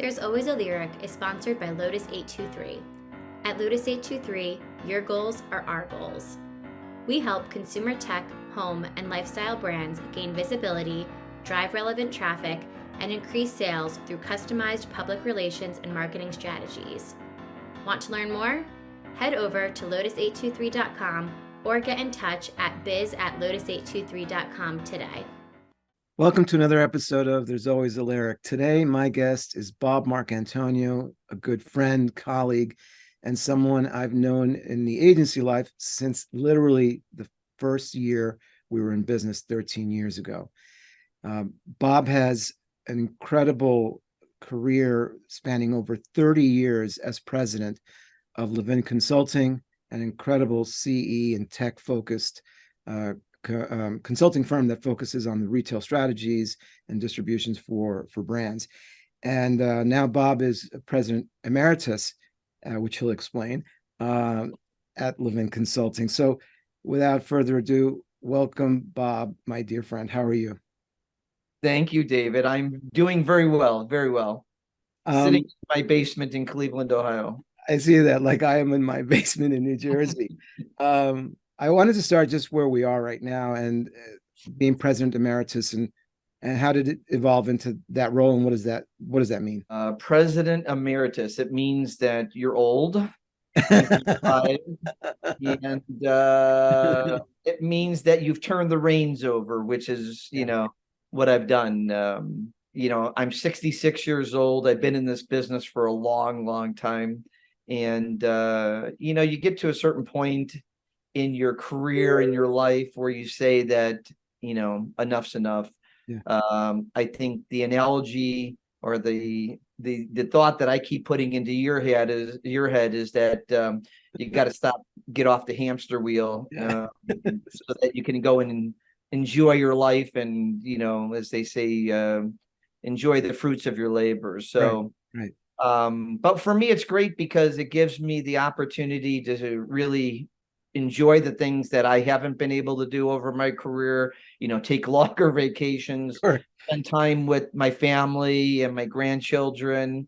There's Always a Lyric is sponsored by Lotus 823. At Lotus 823, your goals are our goals. We help consumer tech, home, and lifestyle brands gain visibility, drive relevant traffic, and increase sales through customized public relations and marketing strategies. Want to learn more? Head over to lotus823.com or get in touch at biz@lotus823.com today. Welcome to another episode of There's Always a Lyric. Today, my guest is Bob Marcantonio, a good friend, colleague, and someone I've known in the agency life since literally the first year we were in business 13 years ago. Bob has an incredible career spanning over 30 years as president of Levin Consulting, an incredible CE and tech-focused consulting firm that focuses on the retail strategies and distributions for brands. And now Bob is president emeritus, which he'll explain, at Levin Consulting. So without further ado, welcome, Bob, my dear friend. How are you? Thank you, David. I'm doing very well, very well. Sitting in my basement in Cleveland, Ohio. I see that, like I am in my basement in New Jersey. I wanted to start just where we are right now and being president emeritus, and how did it evolve into that role, and what does that mean? President emeritus, it means that you're old, and it means that you've turned the reins over, which is, what I've done. I'm 66 years old. I've been in this business for a long, long time. And, you get to a certain point in your career, in your life, where you say that, enough's enough. Yeah. I think the analogy or the thought that I keep putting into your head is that you got to get off the hamster wheel, so that you can go and enjoy your life and, as they say, enjoy the fruits of your labor. So, right. But for me, it's great because it gives me the opportunity to really enjoy the things that I haven't been able to do over my career, take longer vacations, Sure. spend time with my family and my grandchildren,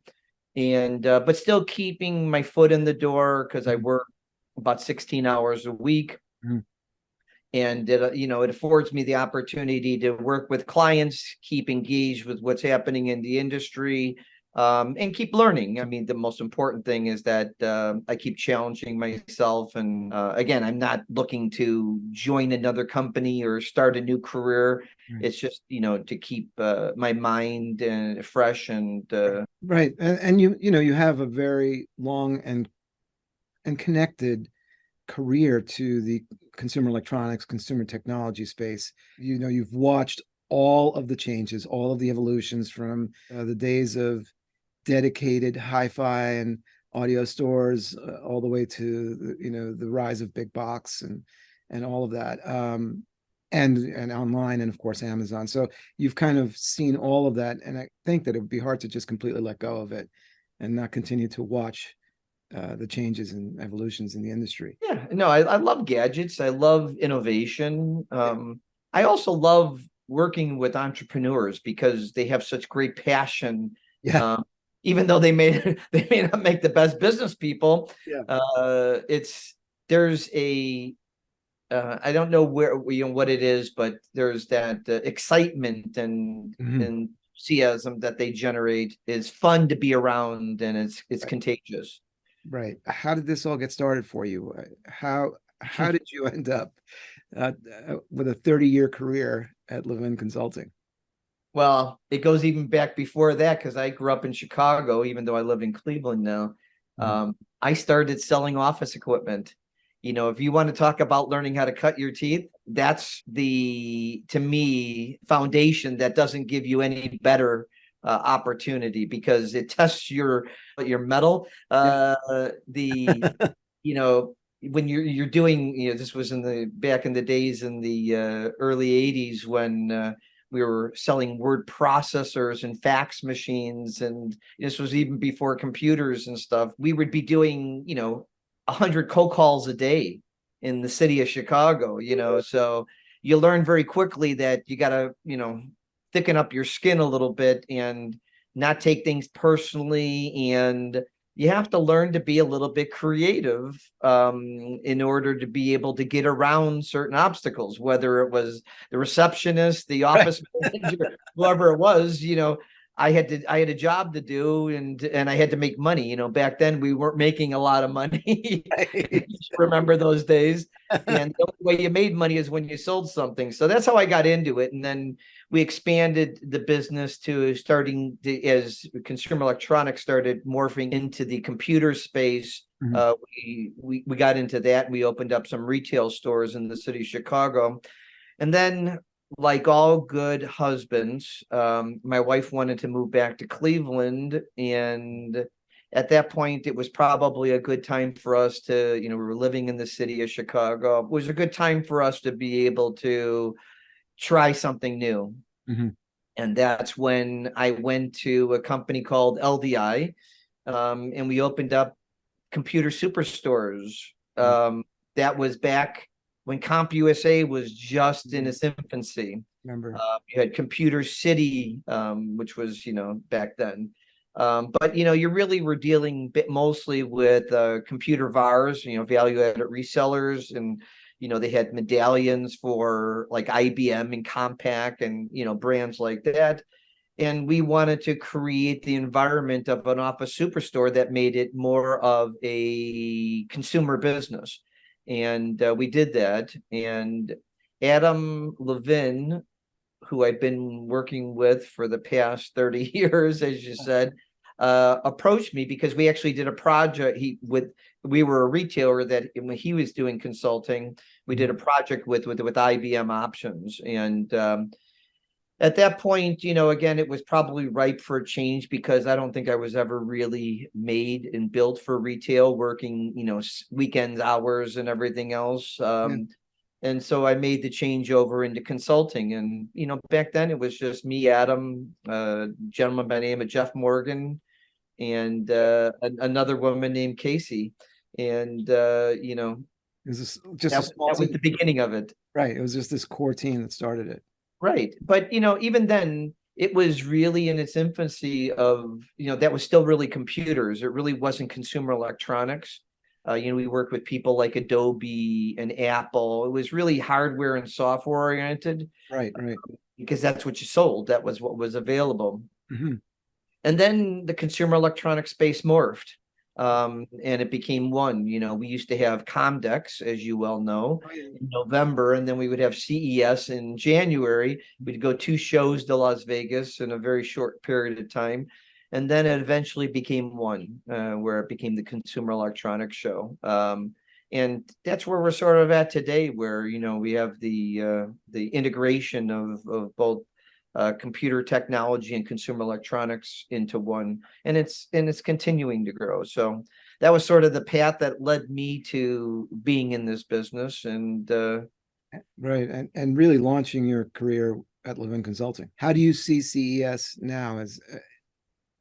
and but still keeping my foot in the door because I work about 16 hours a week. Mm-hmm. And it affords me the opportunity to work with clients, keep engaged with what's happening in the industry, and keep learning. I mean, the most important thing is that I keep challenging myself. And again, I'm not looking to join another company or start a new career. Right. It's just, to keep my mind fresh and right. And you have a very long and connected career to the consumer electronics, consumer technology space. You've watched all of the changes, all of the evolutions from the days of dedicated hi-fi and audio stores all the way to the rise of big box and all of that, and online, and of course Amazon. So you've kind of seen all of that, and I think that it would be hard to just completely let go of it and not continue to watch the changes and evolutions in the industry. Yeah, no, I love gadgets. I love innovation. I also love working with entrepreneurs because they have such great passion. Yeah. Even though they may not make the best business people. Yeah. There's a I don't know what it is, but there's that excitement and enthusiasm that they generate is fun to be around, and it's right. Contagious. Right. How did this all get started for you? How did you end up with a 30-year career at Levin Consulting? Well, it goes even back before that because I grew up in Chicago, even though I live in Cleveland now. I started selling office equipment. If you want to talk about learning how to cut your teeth, that's to me, foundation that doesn't give you any better opportunity because it tests your metal. When you're doing, this was back in the days in the early 80s when we were selling word processors and fax machines, and this was even before computers and stuff. We would be doing, 100 cold calls a day in the city of Chicago, so you learn very quickly that you got to, thicken up your skin a little bit and not take things personally, and you have to learn to be a little bit creative in order to be able to get around certain obstacles, whether it was the receptionist, the office manager, whoever it was. I had a job to do, and I had to make money. Back then we weren't making a lot of money. Right. Remember those days? And the only way you made money is when you sold something. So that's how I got into it. And then we expanded the business to as consumer electronics started morphing into the computer space. Mhm. We got into that. We opened up some retail stores in the city of Chicago. And then, like all good husbands, my wife wanted to move back to Cleveland. And at that point, it was probably a good time for us to, we were living in the city of Chicago. It was a good time for us to be able to try something new. Mhm. And that's when I went to a company called LDI, and we opened up computer superstores. That was back when CompUSA was just in its infancy. Remember? You had Computer City, which was, back then. But, you really were dealing mostly with computer VARs, value-added resellers, and, they had medallions for like IBM and Compaq and, brands like that. And we wanted to create the environment of an office superstore that made it more of a consumer business. And we did that. And Adam Levin, who I've been working with for the past 30 years, as you said, approached me because we actually did a project. We were a retailer that when he was doing consulting, we did a project with IBM options. And at that point, again, it was probably ripe for a change because I don't think I was ever really made and built for retail, working, weekends, hours, and everything else. And so I made the change over into consulting. And, back then it was just me, Adam, a gentleman by the name of Jeff Morgan, and another woman named Casey. And, Is this just a small that was team? the beginning of it. Right. It was just this core team that started it. Right. But, even then it was really in its infancy of, that was still really computers. It really wasn't consumer electronics. We worked with people like Adobe and Apple. It was really hardware and software oriented. Right. Because that's what you sold. That was what was available. Mm-hmm. And then the consumer electronics space morphed. And it became one. We used to have Comdex, as you well know, in November, and then we would have CES in January. We'd go 2 shows to Las Vegas in a very short period of time. And then it eventually became one, where it became the Consumer Electronics Show. And that's where we're sort of at today, where, we have the integration of both computer technology and consumer electronics into one, and it's continuing to grow. So that was sort of the path that led me to being in this business. And Right. And really launching your career at Levin Consulting. How do you see CES now as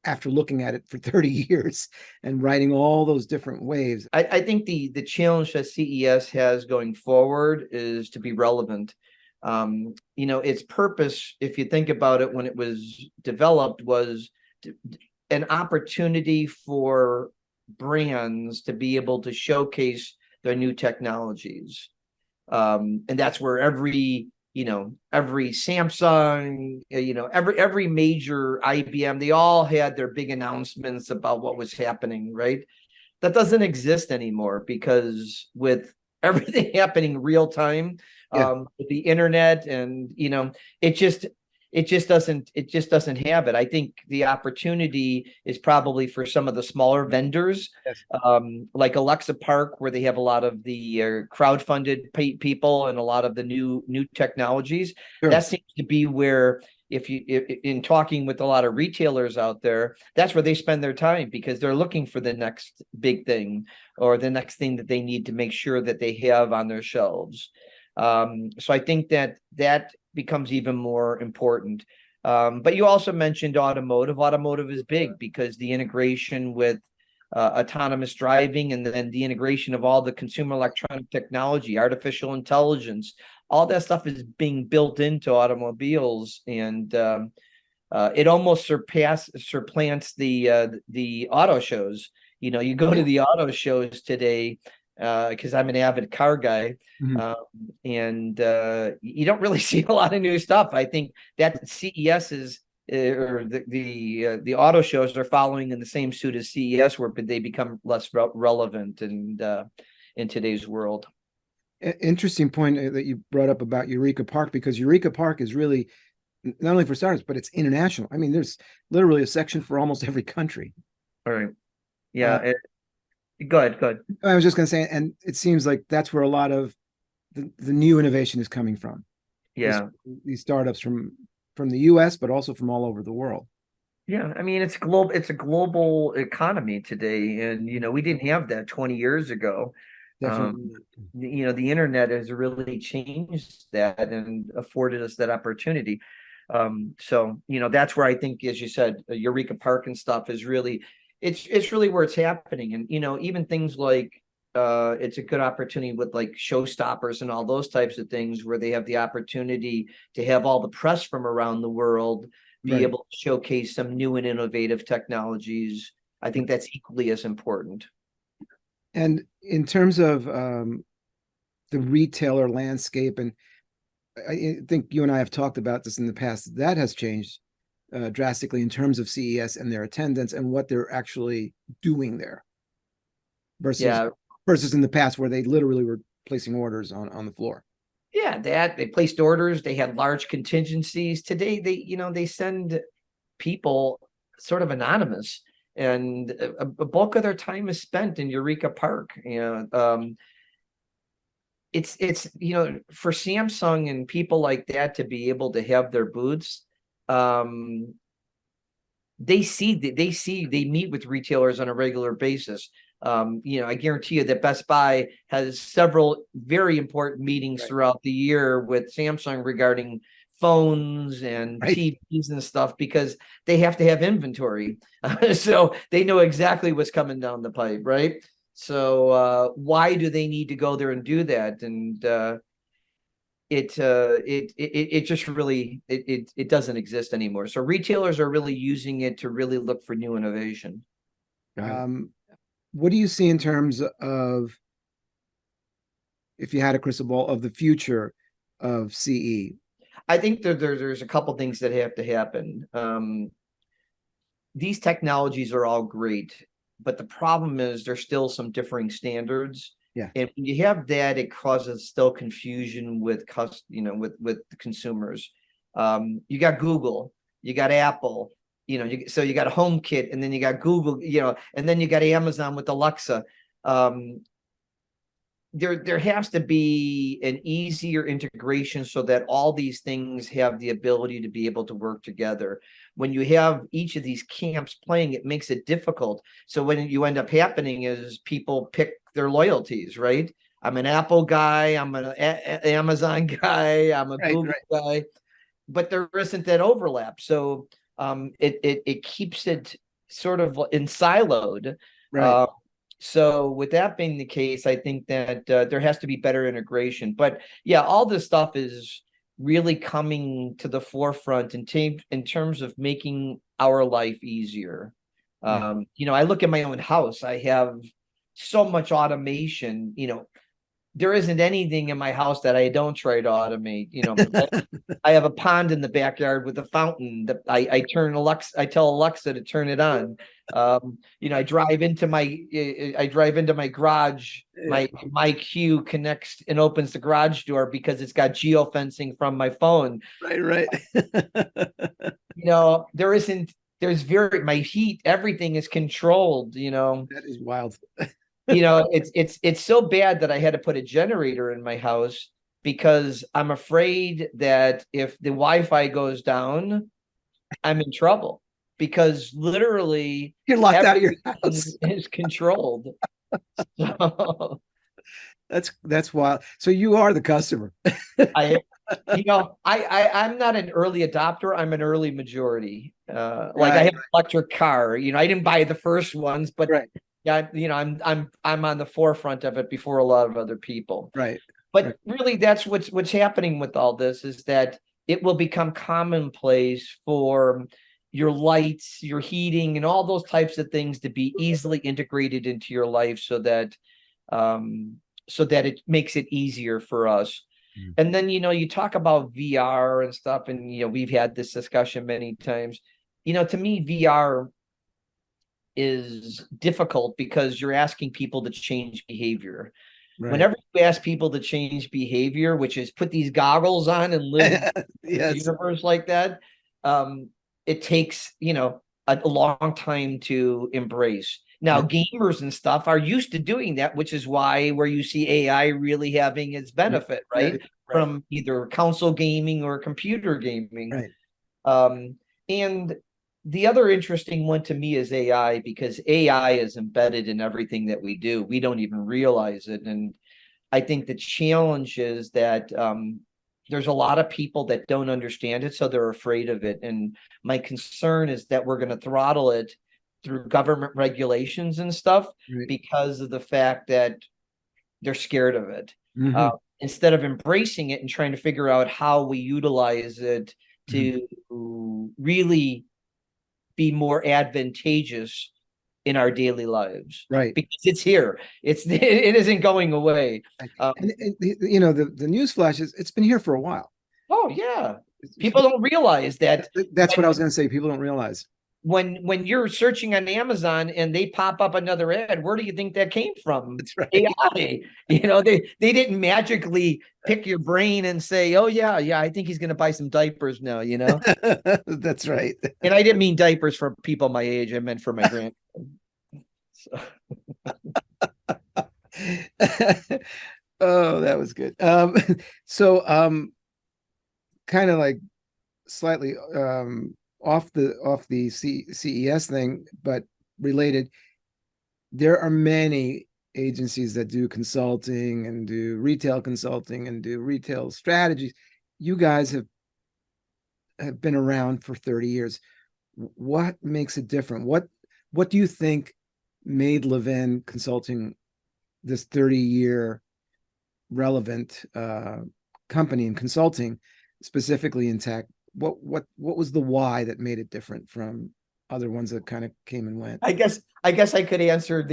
after looking at it for 30 years and writing all those different waves? I think the challenge that CES has going forward is to be relevant. Its purpose, if you think about it, when it was developed, was an opportunity for brands to be able to showcase their new technologies. And that's where every Samsung, every major IBM, they all had their big announcements about what was happening, right? That doesn't exist anymore because with everything happening real time, with the internet, and it just doesn't have it. I think the opportunity is probably for some of the smaller vendors, like Alexa Park, where they have a lot of the crowdfunded people and a lot of the new technologies. Sure. That seems to be where, if in talking with a lot of retailers out there, that's where they spend their time, because they're looking for the next big thing or the next thing that they need to make sure that they have on their shelves. So I think that becomes even more important. But you also mentioned automotive. Automotive is big because the integration with autonomous driving, and then the integration of all the consumer electronic technology, artificial intelligence, all that stuff is being built into automobiles. And it almost supplants the auto shows. You go to the auto shows today, because I'm an avid car guy, and you don't really see a lot of new stuff. I think that CES is or the auto shows are following in the same suit as CES, where they become less relevant in today's world. Interesting point that you brought up about Eureka Park, because Eureka Park is really not only for startups, but it's international. I mean, there's literally a section for almost every country. All right. Yeah. Go ahead. I was just going to say, and it seems like that's where a lot of the new innovation is coming from. Yeah. These startups from the US, but also from all over the world. Yeah. I mean, it's a global economy today. And, we didn't have that 20 years ago. Definitely. The internet has really changed that and afforded us that opportunity. So, that's where I think, as you said, Eureka Park and stuff is really, it's really where it's happening. And, even things like, it's a good opportunity with like showstoppers and all those types of things, where they have the opportunity to have all the press from around the world be able to showcase some new and innovative technologies. I think that's equally as important. And in terms of the retailer landscape, and I think you and I have talked about this in the past, that has changed drastically in terms of CES and their attendance and what they're actually doing there versus in the past, where they literally were placing orders on the floor. Yeah, they placed orders. They had large contingencies. Today, they send people sort of anonymous, and a bulk of their time is spent in Eureka Park. It's for Samsung and people like that to be able to have their booths. They meet with retailers on a regular basis. I guarantee you that Best Buy has several very important meetings throughout the year with Samsung regarding phones and TVs and stuff, because they have to have inventory. So they know exactly what's coming down the pipe, right? So why do they need to go there and do that? And it just really it doesn't exist anymore. So retailers are really using it to really look for new innovation. What do you see in terms of, if you had a crystal ball, of the future of CE? I think there's a couple things that have to happen. These technologies are all great, but the problem is there's still some differing standards. Yeah. And when you have that, it causes still confusion with with the consumers. You got Google, you got Apple, so you got a HomeKit, and then you got Google, and then you got Amazon with Alexa. There has to be an easier integration so that all these things have the ability to be able to work together. When you have each of these camps playing, it makes it difficult. So when you end up happening is people pick their loyalties, right? I'm an Apple guy, I'm an Amazon guy, I'm a Google guy, but there isn't that overlap. So it keeps it sort of in siloed. Right. So with that being the case, I think that there has to be better integration. But yeah, all this stuff is really coming to the forefront in terms of making our life easier. I look at my own house. I have so much automation. There isn't anything in my house that I don't try to automate. I have a pond in the backyard with a fountain that I tell Alexa to turn it on. I drive into my garage. My Q connects and opens the garage door because it's got geofencing from my phone. Right. My heat, everything is controlled, That is wild. It's so bad that I had to put a generator in my house, because I'm afraid that if the Wi-Fi goes down, I'm in trouble, because literally you're locked out of your house. Is controlled. So, that's wild. So you are the customer. I'm not an early adopter. I'm an early majority. I have an electric car. I didn't buy the first ones, but yeah, I'm on the forefront of it before a lot of other people. Right. But really, that's what's happening with all this, is that it will become commonplace for your lights, your heating, and all those types of things to be easily integrated into your life so that it makes it easier for us. And then, you talk about VR and stuff, and, we've had this discussion many times. To me, VR is difficult because you're asking people to change behavior. Right. Whenever you ask people to change behavior, which is put these goggles on and live in a universe like that, it takes, a long time to embrace. Now, gamers and stuff are used to doing that, which is where you see AI really having its benefit, right? From either console gaming or computer gaming. Right. And the other interesting one to me is AI, because AI is embedded in everything that we do. We don't even realize it. And I think the challenge is that there's a lot of people that don't understand it, so they're afraid of it. And my concern is that we're going to throttle it through government regulations and stuff because of the fact that they're scared of it. Instead of embracing it and trying to figure out how we utilize it to really be more advantageous in our daily lives, right? Because it's here. It isn't going away. And the news flash is it's been here for a while. Oh yeah, people don't realize that. That's what I was going to say. People don't realize when you're searching on Amazon and they pop up another ad, where do you think that came from? That's right. AI. They didn't magically pick your brain and say, oh yeah, I think he's going to buy some diapers now. That's right. And I didn't mean diapers for people my age. I meant for my grandkids. Oh, that was good. Kind of like slightly off the CES thing, but related. There are many agencies that do consulting and do retail consulting and do retail strategies. You guys have been around for 30 years. What makes it different? What do you think made Levin Consulting this 30-year relevant company in consulting, specifically in tech? What was the why that made it different from other ones that kind of came and went? I guess I could answer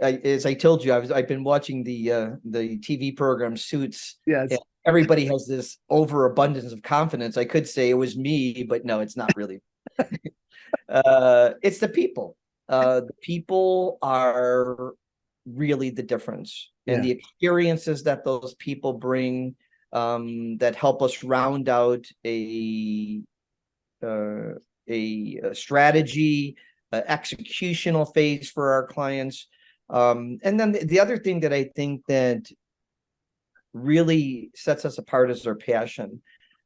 as I told you, I've been watching the TV program Suits. Yes. Everybody has this overabundance of confidence. I could say it was me, but no, it's not really. It's the people. The people are really the difference, and the experiences that those people bring that help us round out a strategy, executional phase for our clients. And then the other thing that I think that really sets us apart is our passion.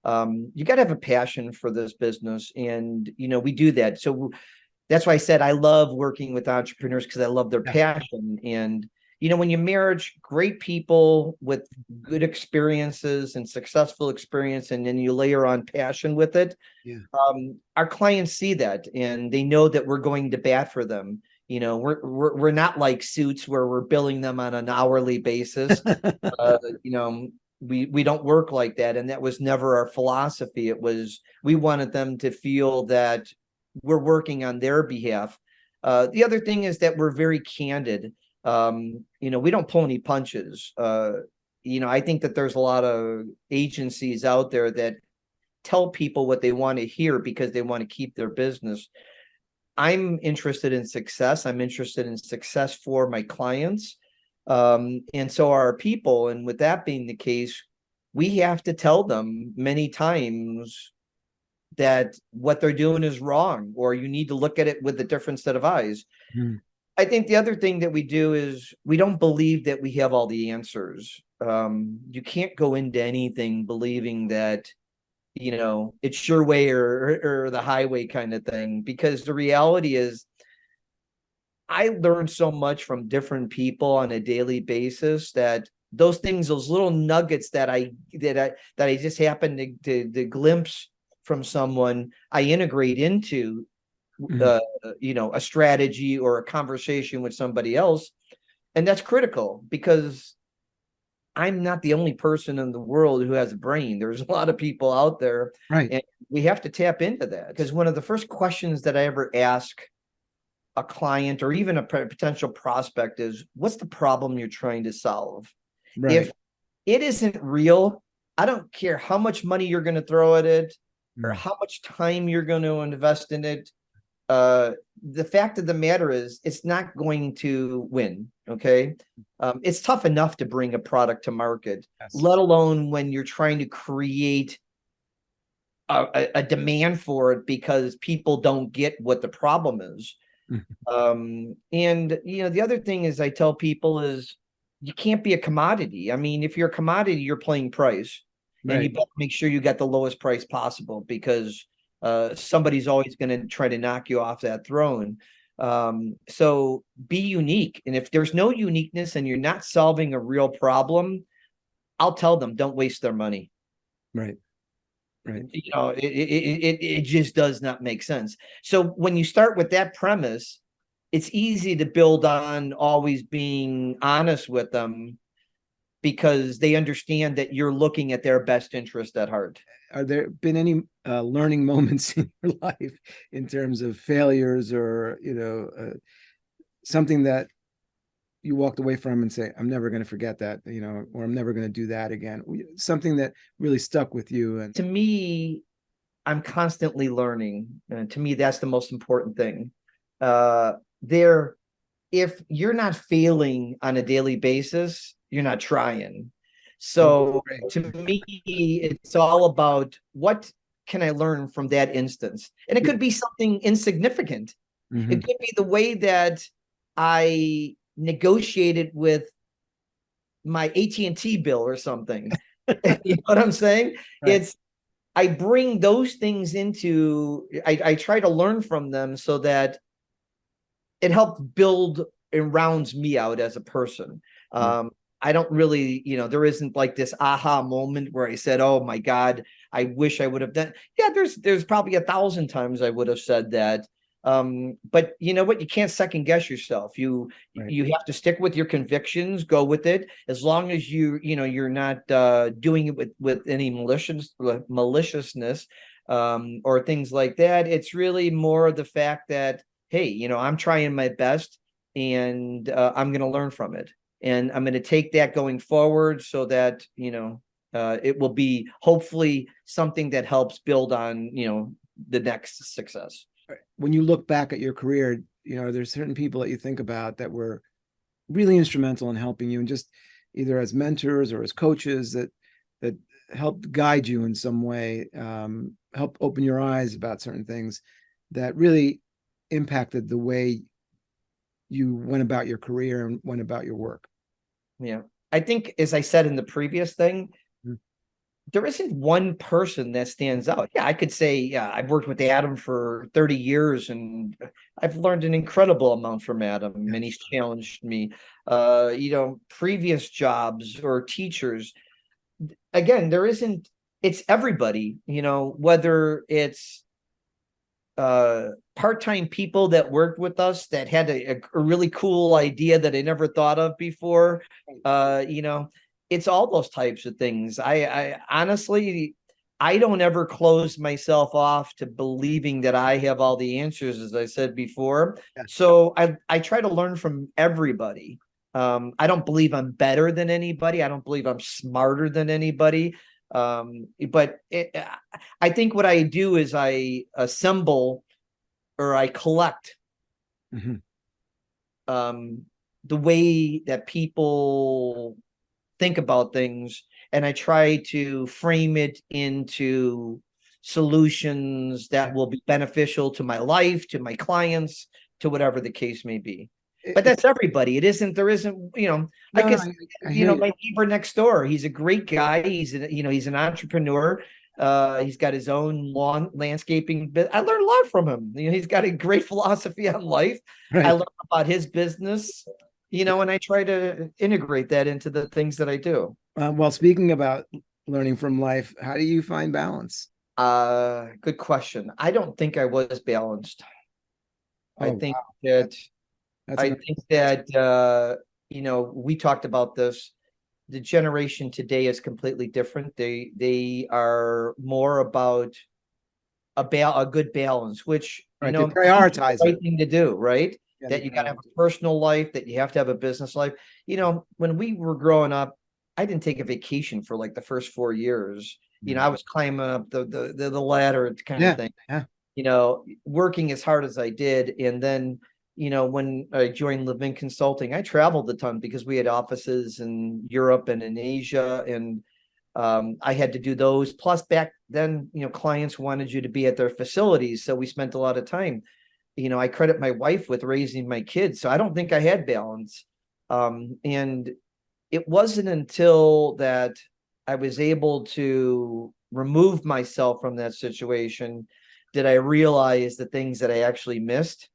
You got to have a passion for this business, and we do that. So that's why I said I love working with entrepreneurs, because I love their passion. And when you marriage great people with good experiences and successful experience, and then you layer on passion with it, our clients see that, and they know that we're going to bat for them. We're not like Suits where we're billing them on an hourly basis. We don't work like that, and that was never our philosophy. It was, we wanted them to feel that we're working on their behalf. The other thing is that we're very candid. We don't pull any punches. I think that there's a lot of agencies out there that tell people what they want to hear because they want to keep their business. I'm interested in success. I'm interested in success for my clients. And so are our people. And with that being the case, we have to tell them many times that what they're doing is wrong, or you need to look at it with a different set of eyes. I think the other thing that we do is we don't believe that we have all the answers. You can't go into anything believing that, it's your way or the highway kind of thing, because the reality is I learn so much from different people on a daily basis that those things, those little nuggets that I just happen to glimpse from someone, I integrate into a strategy or a conversation with somebody else. And that's critical, because I'm not the only person in the world who has a brain. There's a lot of people out there, Right. and we have to tap into that. Because one of the first questions that I ever ask a client or even a potential prospect is, what's the problem you're trying to solve? Right. If it isn't real, I don't care how much money you're going to throw at it or how much time you're going to invest in it. The fact of the matter is, it's not going to win. Okay. It's tough enough to bring a product to market, Yes. let alone when you're trying to create a demand for it because people don't get what the problem is. And the other thing is, I tell people is, you can't be a commodity. I mean, if you're a commodity, you're playing price, and you Right. better make sure you get the lowest price possible, because somebody's always going to try to knock you off that throne. So be unique. And if there's no uniqueness and you're not solving a real problem, I'll tell them, don't waste their money. Right. Right. It just does not make sense. So when you start with that premise, it's easy to build on always being honest with them, because they understand that you're looking at their best interest at heart. Are there been any learning moments in your life in terms of failures or, something that you walked away from and say, I'm never going to forget that, or I'm never going to do that again? Something that really stuck with you. And To me, I'm constantly learning. And to me, that's the most important thing. If you're not failing on a daily basis, you're not trying. So to me, it's all about, what can I learn from that instance? And it could be something insignificant. Mm-hmm. It could be the way that I negotiated with my AT&T bill or something. You know what I'm saying? Right. I bring those things I try to learn from them, so that it helps build and rounds me out as a person. I don't really, there isn't like this aha moment where I said, oh my God, I wish I would have done. Yeah, there's probably 1,000 times I would have said that. But you know what? You can't second guess yourself. You have to stick with your convictions, go with it. As long as you're not doing it with any maliciousness or things like that. It's really more the fact that, hey, I'm trying my best, and I'm going to learn from it. And I'm going to take that going forward, so that, it will be hopefully something that helps build on, the next success. When you look back at your career, there's certain people that you think about that were really instrumental in helping you, and just either as mentors or as coaches that helped guide you in some way, help open your eyes about certain things that really impacted the way you went about your career and went about your work. Yeah. I think, as I said in the previous thing, there isn't one person that stands out. Yeah, I could say, yeah, I've worked with Adam for 30 years and I've learned an incredible amount from Adam, and he's challenged me. Previous jobs or teachers, again, it's everybody, whether it's part-time people that worked with us that had a really cool idea that I never thought of before. It's all those types of things. I honestly, I don't ever close myself off to believing that I have all the answers, as I said before. So I try to learn from everybody. I don't believe I'm better than anybody. I don't believe I'm smarter than anybody. But I think what I do is I assemble, or I collect the way that people think about things, and I try to frame it into solutions that will be beneficial to my life, to my clients, to whatever the case may be. But that's everybody. There isn't, I guess, my neighbor next door, he's a great guy. He's an entrepreneur. He's got his own landscaping business. I learned a lot from him. He's got a great philosophy on life. Right. I learned about his business, and I try to integrate that into the things that I do. Well, speaking about learning from life, how do you find balance? Good question. I don't think I was balanced. I think that we talked about this. the generation today is completely different. They are more about a good balance, which, Right. They prioritize the right it. thing to do, right? Yeah, That you got to have a personal life, that you have to have a business life. When we were growing up, I didn't take a vacation for like the first 4 years. I was climbing up the ladder kind of thing. Yeah. Working as hard as I did. And then, when I joined Levin Consulting, I traveled a ton because we had offices in Europe and in Asia. And I had to do those. Plus, back then, clients wanted you to be at their facilities. So we spent a lot of time. I credit my wife with raising my kids. So I don't think I had balance. And it wasn't until that I was able to remove myself from that situation did I realize the things that I actually missed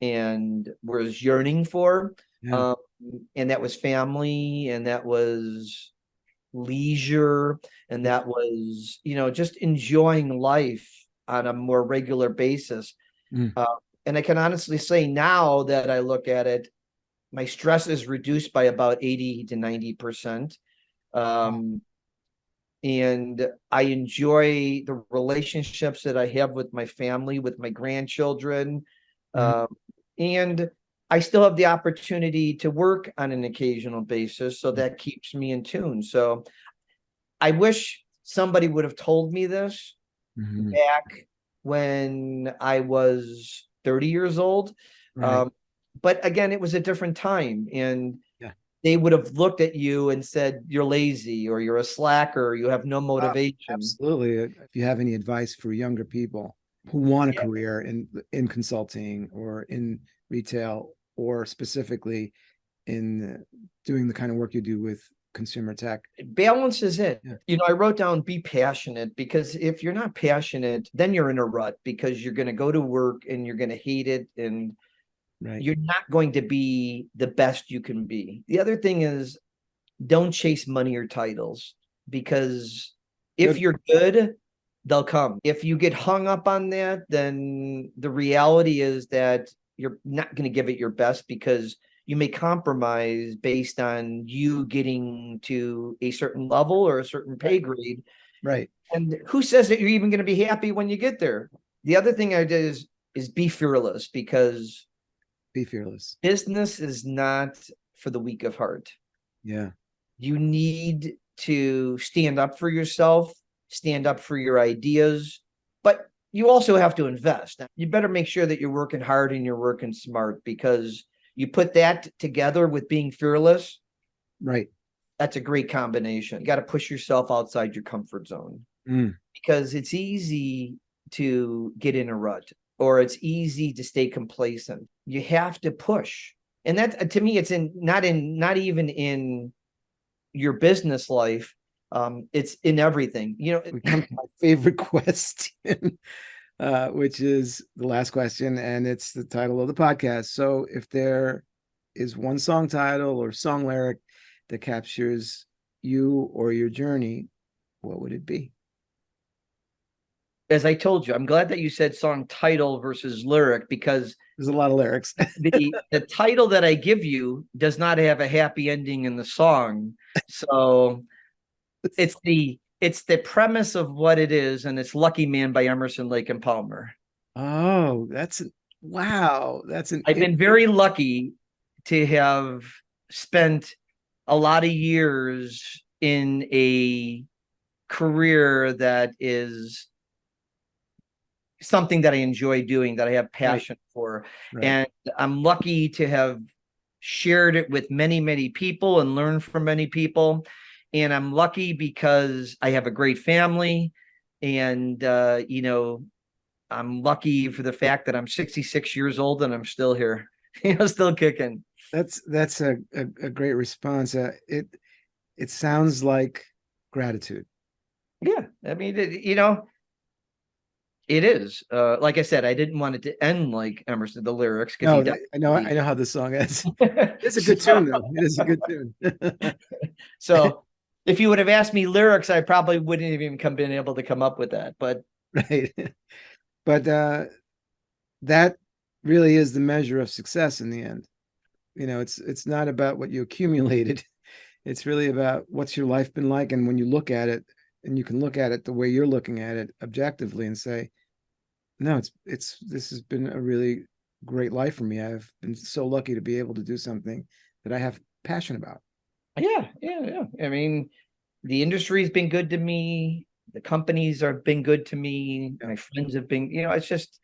and was yearning for. Yeah. And that was family, and that was leisure, and that was, just enjoying life on a more regular basis. Mm. And I can honestly say now that I look at it, my stress is reduced by about 80 to 90%. And I enjoy the relationships that I have with my family, with my grandchildren. And I still have the opportunity to work on an occasional basis. So that keeps me in tune. So I wish somebody would have told me this back when I was 30 years old. Right. But again, it was a different time, and Yeah. they would have looked at you and said, you're lazy, or you're a slacker, or you have no motivation. Absolutely. If you have any advice for younger people who want a career in consulting or in retail, or specifically in doing the kind of work you do with consumer tech. Balance is it. Yeah. I wrote down, be passionate, because if you're not passionate, then you're in a rut, because you're going to go to work and you're going to hate it, and you're not going to be the best you can be. The other thing is, don't chase money or titles, because if you're good, they'll come. If you get hung up on that, then the reality is that you're not going to give it your best, because you may compromise based on you getting to a certain level or a certain pay grade. Right. And who says that you're even going to be happy when you get there? The other thing I did is be fearless, because be fearless. Business is not for the weak of heart. Yeah. You need to stand up for yourself, stand up for your ideas, but you also have to invest. You better make sure that you're working hard and you're working smart, because you put that together with being fearless. Right. That's a great combination. You got to push yourself outside your comfort zone, because it's easy to get in a rut, or it's easy to stay complacent. You have to push. And that, to me, it's not even in your business life. It's in everything. We come to my favorite question, which is the last question, and it's the title of the podcast. So if there is one song title or song lyric that captures you or your journey, what would it be? As I told you, I'm glad that you said song title versus lyric, because there's a lot of lyrics. the title that I give you does not have a happy ending in the song. So it's the premise of what it is, and it's Lucky Man by Emerson, Lake and Palmer. Oh, wow. I've been very lucky to have spent a lot of years in a career that is something that I enjoy doing, that I have passion for. Right. And I'm lucky to have shared it with many, many people and learned from many people. And I'm lucky because I have a great family. And, I'm lucky for the fact that I'm 66 years old and I'm still here, still kicking. That's a great response. It sounds like gratitude. Yeah. I mean, it is. Like I said, I didn't want it to end like Emerson, the lyrics. No, I know how the song is. It's a good tune, though. It is a good tune. So if you would have asked me lyrics, I probably wouldn't have even been able to come up with that. But right. But that really is the measure of success in the end. It's not about what you accumulated. It's really about what's your life been like. And when you look at it, and you can look at it the way you're looking at it objectively and say, no, this has been a really great life for me. I've been so lucky to be able to do something that I have passion about. Yeah. I mean, the industry's been good to me. The companies have been good to me. My friends have been, it's just,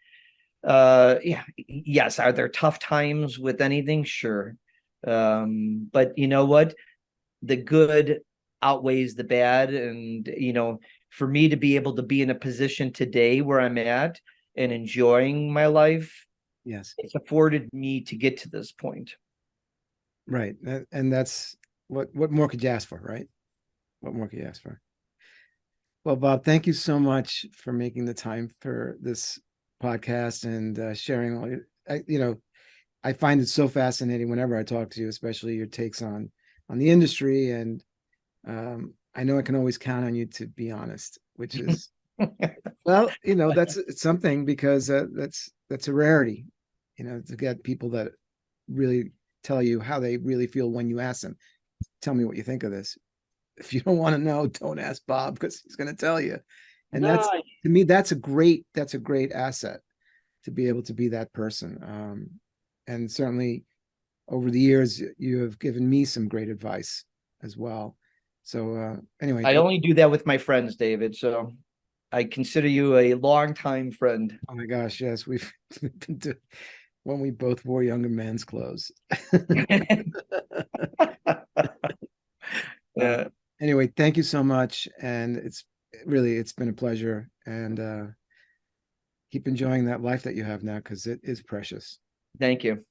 yeah, yes. Are there tough times with anything? Sure. But you know what? The good outweighs the bad. And, for me to be able to be in a position today where I'm at and enjoying my life, Yes. it's afforded me to get to this point. Right. And that's what more could you ask for, right? What more could you ask for? Well, Bob, thank you so much for making the time for this podcast and sharing all your, I find it so fascinating whenever I talk to you, especially your takes on the industry. And I know I can always count on you to be honest, which is, well, that's something, because that's a rarity, to get people that really tell you how they really feel when you ask them, tell me what you think of this. If you don't want to know, don't ask Bob, because he's going to tell you. And that's, to me, that's a great asset, to be able to be that person. And certainly over the years, you have given me some great advice as well. So anyway, I only do that with my friends, David. So I consider you a longtime friend. oh my gosh, yes, we've been when we both wore younger man's clothes. Yeah. Anyway, thank you so much, and it's been a pleasure, and keep enjoying that life that you have now, because it is precious. Thank you.